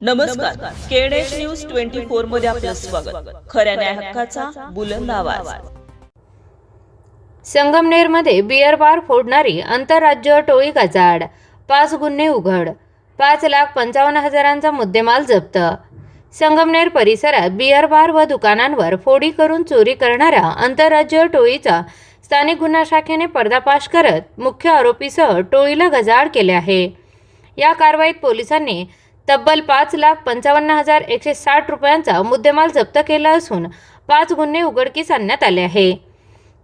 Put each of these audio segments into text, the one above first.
नमस्कार. केडेश न्यूज 24 मध्ये आपलं स्वागत. खऱ्या न्याय हक्काचा बुलंद आवाज. संगमनेरमध्ये बिअर बार फोडणारी आंतरराज्य टोळी गजाआड, 5 गुन्हे उघड, 5,55,000चा मुद्देमाल जप्त. संगमनेर परिसरात बिअर बार व दुकानांवर फोडी करून चोरी करणाऱ्या आंतरराज्य टोळीचा स्थानिक गुन्हा शाखेने पर्दाफाश करत मुख्य आरोपीसह टोळीला गजाआड केले आहे. या कारवाईत पोलिसांनी तब्बल 5,55,160 रुपयांचा मुद्देमाल जप्त केला असून 5 गुन्हे उघडकीस आणण्यात आले आहे.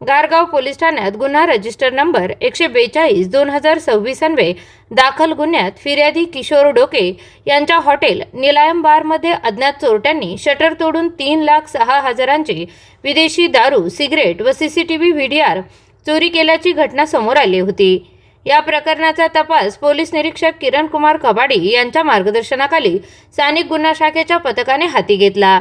गारगाव पोलीस ठाण्यात गुन्हा रजिस्टर नंबर 142/2026 अन्वये दाखल गुन्ह्यात फिर्यादी किशोर डोके यांच्या हॉटेल निलायम बारमध्ये अज्ञात चोरट्यांनी शटर तोडून 3,06,000ची विदेशी दारू, सिगरेट व CCTV VDR चोरी केल्याची घटना समोर आली होती. या प्रकरणाचा तपास पोलीस निरीक्षक किरण कुमार कबाडी यांच्या मार्गदर्शनाखाली स्थानिक गुन्हा शाखेच्या पथकाने हाती घेतला.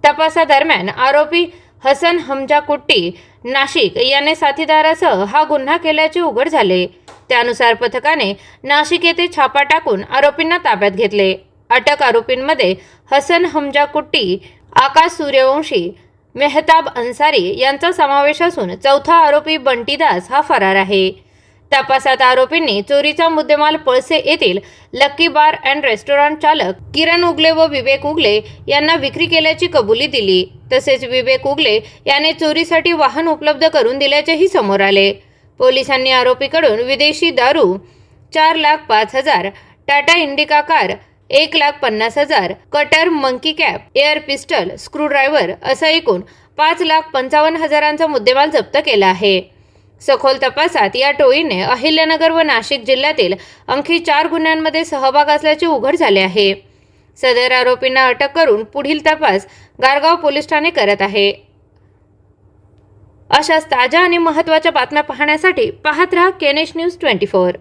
तपासादरम्यान आरोपी हसन हमजा कुट्टी नाशिक याने साथीदारासह हा गुन्हा केल्याचे उघड झाले. त्यानुसार पथकाने नाशिक येथे छापा टाकून आरोपींना ताब्यात घेतले. अटक आरोपींमध्ये हसन हमजा कुट्टी, आकाश सूर्यवंशी, मेहताब अन्सारी यांचा समावेश असून चौथा आरोपी बंटीदास हा फरार आहे. तपासात आरोपींनी चोरीचा मुद्देमाल पळसे येथील लक्की बार अँड रेस्टॉरंट चालक किरण उगले व विवेक उगले यांना विक्री केल्याची कबुली दिली. तसेच विवेक उगले याने चोरीसाठी वाहन उपलब्ध करून दिल्याचेही समोर आले. पोलिसांनी आरोपीकडून विदेशी दारू 4,05,000, Tata indica car 1,50,000, cutter, monkey cap, air pistol, screwdriver असा एकूण 5,55,000चा मुद्देमाल जप्त केला आहे. सखोल तपासात या टोळीने अहिल्यानगर व नाशिक जिल्ह्यातील आणखी 4 गुन्ह्यांमध्ये सहभाग असल्याचे उघड झाले आहे. सदर आरोपींना अटक करून पुढील तपास गारगाव पोलीस ठाणे करत आहे. अशाच ताज्या आणि महत्त्वाच्या बातम्या पाहण्यासाठी पाहत रहा केडेश न्यूज 24.